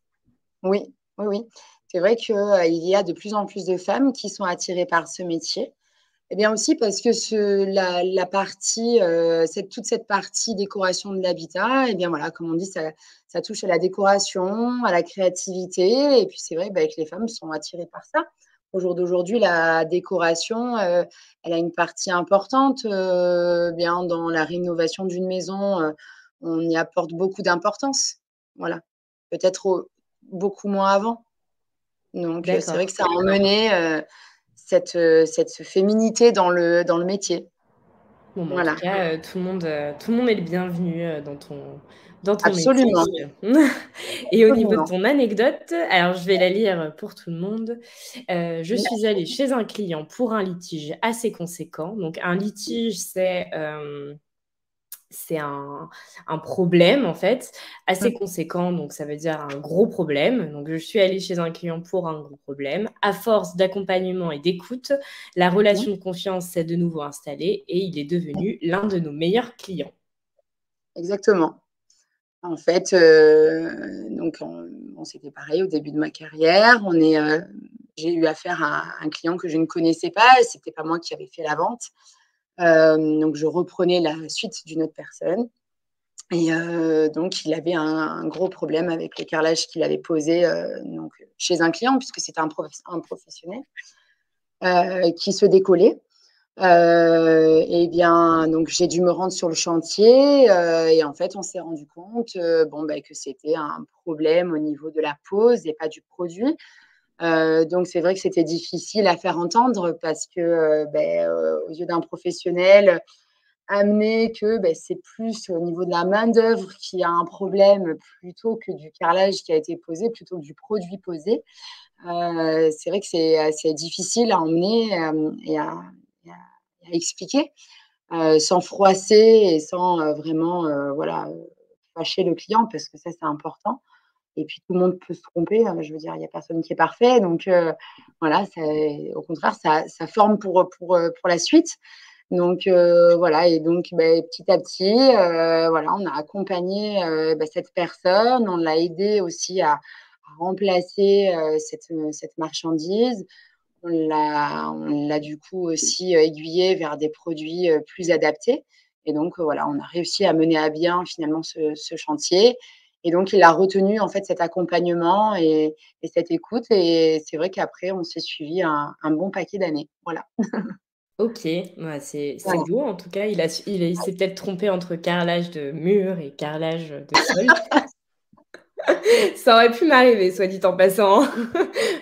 Oui, oui, oui. C'est vrai qu'il y a de plus en plus de femmes qui sont attirées par ce métier. Et bien aussi parce que la partie, toute cette partie décoration de l'habitat et bien voilà, comme on dit, ça touche à la décoration, à la créativité et puis c'est vrai, que les femmes sont attirées par ça. Au jour d'aujourd'hui, la décoration, elle a une partie importante, bien dans la rénovation d'une maison, on y apporte beaucoup d'importance. Voilà. Peut-être beaucoup moins avant. Donc, c'est vrai D'accord. que ça a emmené, cette féminité dans le métier. Bon, bah, en tout Voilà, cas, tout le monde est le bienvenu, dans ton métier. absolument, Et au niveau de absolument. ton anecdote, alors je vais la lire pour tout le monde. Je Mmh, suis allée chez un client pour un litige assez conséquent. Donc un litige, c'est un problème, en fait, mmh, assez conséquent, donc ça veut dire un gros problème. Donc je suis allée chez un client pour un gros problème. À force d'accompagnement et d'écoute, la mmh, relation de confiance s'est de nouveau installée et il est mmh, devenu l'un de nos meilleurs clients. exactement. En fait, donc c'était pareil au début de ma carrière. J'ai eu affaire à un client que je ne connaissais pas et c'était pas moi qui avais fait la vente. Donc je reprenais la suite d'une autre personne Et donc, il avait un gros problème avec le carrelage qu'il avait posé donc, chez un client, puisque c'était un professionnel qui se décollait. Et bien, donc j'ai dû me rendre sur le chantier et en fait, on s'est rendu compte que c'était un problème au niveau de la pose et pas du produit. Donc c'est vrai que c'était difficile à faire entendre parce que aux yeux d'un professionnel, amener que c'est plus au niveau de la main-d'œuvre qui a un problème plutôt que du carrelage qui a été posé, plutôt que du produit posé. C'est vrai que c'est assez difficile à emmener et à expliquer sans froisser et sans vraiment fâcher le client parce que ça, c'est important. Et puis tout le monde peut se tromper, je veux dire, il n'y a personne qui est parfait. Donc voilà, au contraire, ça forme pour la suite. Donc voilà et donc petit à petit, voilà, on a accompagné, cette personne. On l'a aidé aussi à remplacer, cette marchandise. On l'a du coup aussi, aiguillé vers des produits, plus adaptés et donc voilà, on a réussi à mener à bien finalement ce chantier et donc il a retenu en fait cet accompagnement et cette écoute et c'est vrai qu'après on s'est suivi un bon paquet d'années. Voilà. OK, ouais, c'est Voilà. beau en tout cas. Il s'est peut-être trompé entre carrelage de mur et carrelage de sol. Ça aurait pu m'arriver, soit dit en passant, hein.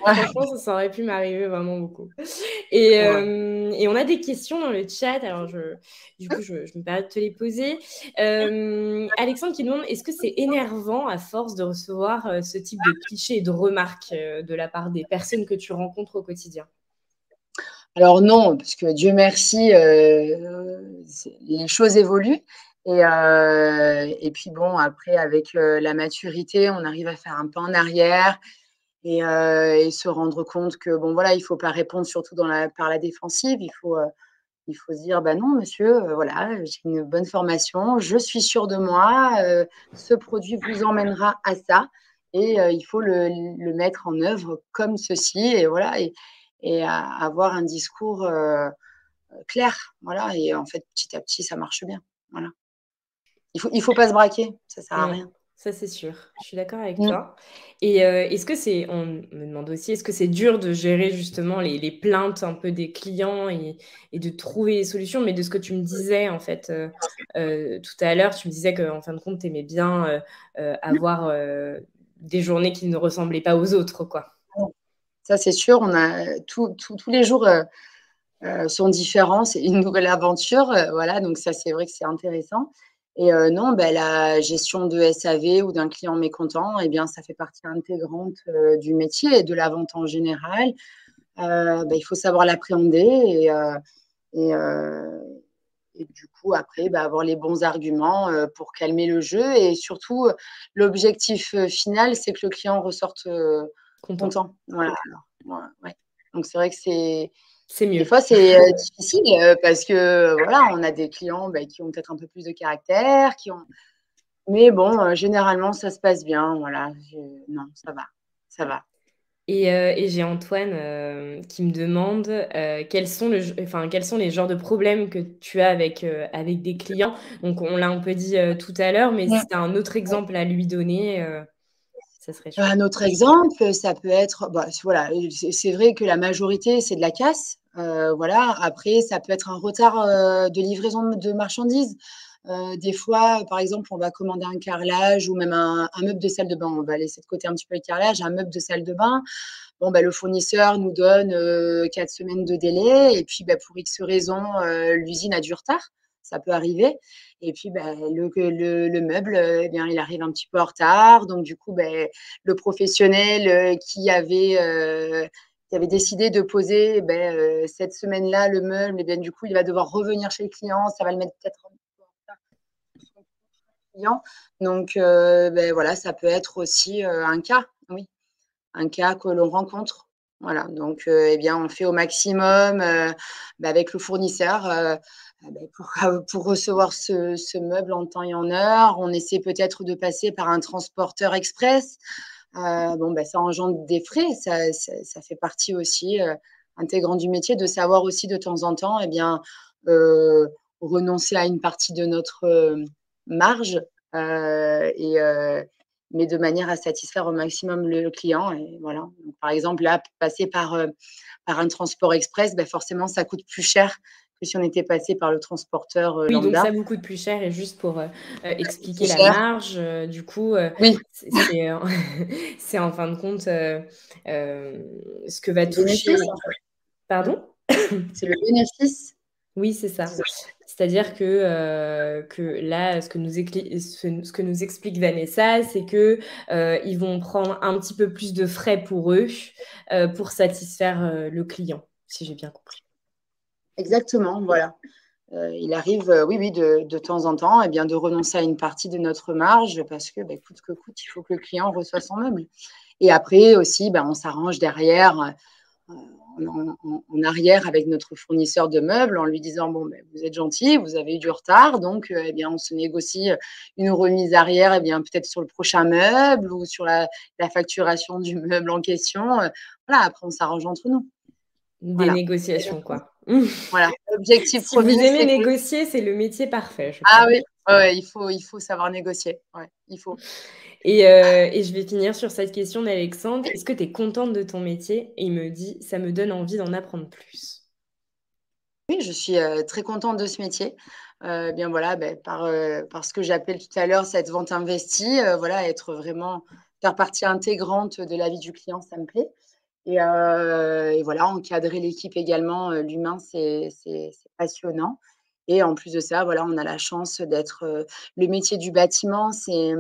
Ouais, Franchement, ça aurait pu m'arriver vraiment beaucoup ouais. et on a des questions dans le chat, alors du coup, je me permets de te les poser. Alexandre qui demande: «Est-ce que c'est énervant à force de recevoir, ce type de clichés et de remarques, de la part des personnes que tu rencontres au quotidien?» Alors non, parce que Dieu merci, les choses évoluent et puis bon après avec, la maturité, on arrive à faire un pas en arrière et se rendre compte que bon voilà, il faut pas répondre surtout par la défensive. Il faut se dire: «Bah non monsieur, voilà, j'ai une bonne formation, je suis sûre de moi, ce produit vous emmènera à ça et il faut le mettre en œuvre comme ceci» et voilà et avoir un discours, clair, voilà et en fait, petit à petit, ça marche bien, voilà. Il faut pas se braquer, ça sert à Non, rien. ça c'est sûr. Je suis d'accord avec Mmh. toi et est-ce que c'est on me demande aussi, est-ce que c'est dur de gérer justement les plaintes un peu des clients et de trouver des solutions? Mais de ce que tu me disais en fait, tout à l'heure, tu me disais qu'en fin de compte, tu aimais bien, avoir, des journées qui ne ressemblaient pas aux autres, quoi. Ça, c'est sûr, on a tous les jours, sont différents. C'est une nouvelle aventure, voilà, donc ça, c'est vrai que c'est intéressant et non, la gestion de SAV ou d'un client mécontent et bien, ça fait partie intégrante, du métier et de la vente en général. Il faut savoir l'appréhender et et du coup, après, avoir les bons arguments, pour calmer le jeu et surtout, l'objectif, final, c'est que le client ressorte, Content. content. Voilà, alors, ouais. Donc c'est vrai que C'est des mieux. fois, c'est, difficile, parce que, voilà, on a des clients, qui ont peut-être un peu plus de caractère, mais bon, généralement, ça se passe bien, voilà. Non, ça va, ça va. Et j'ai Antoine, qui me demande, quels sont les genres de problèmes que tu as avec des clients? Donc on l'a un peu dit, tout à l'heure, mais si Mmh. tu as un autre exemple à lui donner, ça serait chouette. Un autre exemple, ça peut être, voilà, c'est vrai que la majorité, c'est de la casse, voilà. Après, ça peut être un retard, de livraison de marchandises. Des fois, par exemple, on va commander un carrelage ou même un meuble de salle de bain. On va laisser de côté un petit peu le carrelage, un meuble de salle de bain. Bon, le fournisseur nous donne, 4 semaines de délai et puis, pour X raison, l'usine a du retard. Ça peut arriver et puis, le meuble, eh bien, il arrive un petit peu en retard. Donc du coup, le professionnel, qui avait décidé de poser, cette semaine-là, le meuble et bien, du coup, il va devoir revenir chez le client. Ça va le mettre peut-être un peu en retard sur son client. Donc voilà, ça peut être aussi, un cas, oui. Un cas que l'on rencontre. Voilà, donc eh bien, on fait au maximum, avec le fournisseur, pour recevoir ce meuble en temps et en heure. On essaie peut-être de passer par un transporteur express. Ça engendre des frais. Ça fait partie aussi, intégrante du métier de savoir aussi de temps en temps, eh bien, heu, renoncer à une partie de notre, marge Mais de manière à satisfaire au maximum le client. Et voilà. Donc, par exemple, là, passer par un transport express, ben forcément, ça coûte plus cher que si on était passé par le transporteur Oui, donc ça lambda. vous coûte plus cher et juste pour, Plus expliquer la cher. marge, du coup, Oui, c'est c'est en fin de compte, ce que va le toucher bénéfice, en fait. Mmh. pardon? C'est le bénéfice. Oui, c'est ça. C'est-à-dire que là, ce que nous explique Vanessa, c'est que, ils vont prendre un petit peu plus de frais pour eux, pour satisfaire, le client, si j'ai bien compris. Exactement, voilà. Il arrive, oui, oui, de temps en temps, eh bien, de renoncer à une partie de notre marge parce que, coûte que coûte, il faut que le client reçoive son meuble. Et après aussi, on s'arrange derrière, en arrière avec notre fournisseur de meubles en lui disant: «Bon, vous êtes gentil, vous avez eu du retard, donc eh bien, on se négocie une remise arrière, eh bien, peut-être sur le prochain meuble ou sur la facturation du meuble en question». Voilà, après on s'arrange entre nous. Des Voilà. négociations, quoi. Voilà, l'objectif Si vous premier, aimez c'est que négocier, c'est le métier parfait, je ah crois. oui, ouais, ouais, il faut savoir négocier. Ouais, il faut. Et je vais finir sur cette question d'Alexandre. Est-ce que tu es contente de ton métier? Et il me dit: «Ça me donne envie d'en apprendre plus». Oui, je suis, très contente de ce métier. Bien voilà, par ce que j'appelle tout à l'heure cette vente investie, voilà, être vraiment faire partie intégrante de la vie du client, ça me plaît et voilà, encadrer l'équipe également, l'humain, c'est passionnant et en plus de ça, voilà, on a la chance d'être, le métier du bâtiment, c'est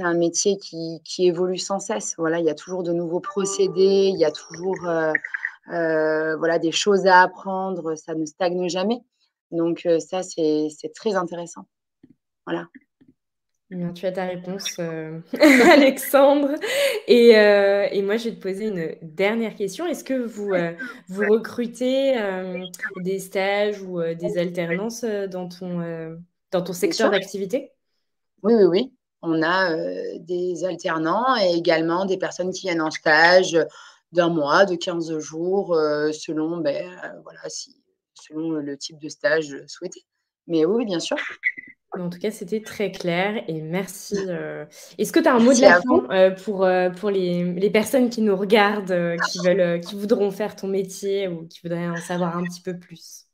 un métier qui évolue sans cesse. Voilà, il y a toujours de nouveaux procédés, il y a toujours, voilà, des choses à apprendre, ça ne stagne jamais. Donc ça, c'est très intéressant. Voilà. Eh bien, tu as ta réponse, Alexandre. Et moi, je vais te poser une dernière question. Est-ce que vous recrutez, des stages ou, des alternances, dans ton Bien secteur sûr. d'activité? Oui, oui, oui. On a, des alternants et également des personnes qui viennent en stage, d'1 mois, de 15 jours, selon, voilà, selon le type de stage, souhaité. Mais oui, oui, bien sûr. Mais en tout cas, c'était très clair et merci, Est-ce que tu as un mot de Merci la à vous. fin, pour les personnes qui nous regardent, qui voudront faire ton métier ou qui voudraient en savoir un petit peu plus?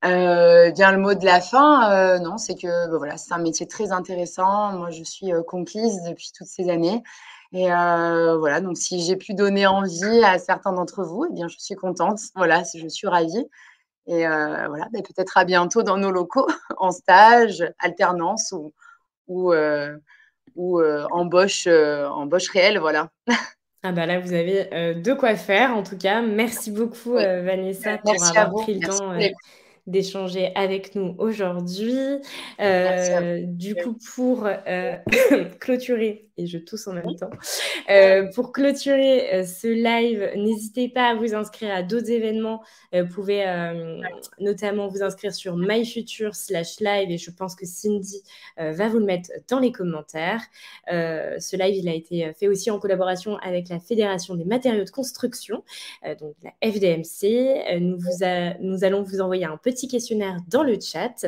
Bien le mot de la fin, non, c'est que, voilà, c'est un métier très intéressant. Moi, je suis, complice depuis toutes ces années et voilà, donc si j'ai pu donner envie à certains d'entre vous, eh bien, je suis contente. Voilà, je suis ravie et voilà, peut-être à bientôt dans nos locaux en stage, alternance ou embauche réelle, voilà. Ah bah là, vous avez, de quoi faire en tout cas. Merci beaucoup, Oui, Vanessa, pour merci à avoir vous. pris le Merci temps, pour l'écoute. d'échanger avec nous aujourd'hui. Merci à vous. Du coup, pour, clôturer et je tousse en même Oui, temps, pour clôturer, ce live, n'hésitez pas à vous inscrire à d'autres événements. Vous pouvez, notamment vous inscrire sur myfuture/live et je pense que Cindy, va vous le mettre dans les commentaires. Ce live, il a été fait aussi en collaboration avec la Fédération des matériaux de construction, donc la FDMC. Nous allons vous envoyer un petit questionnaire dans le chat.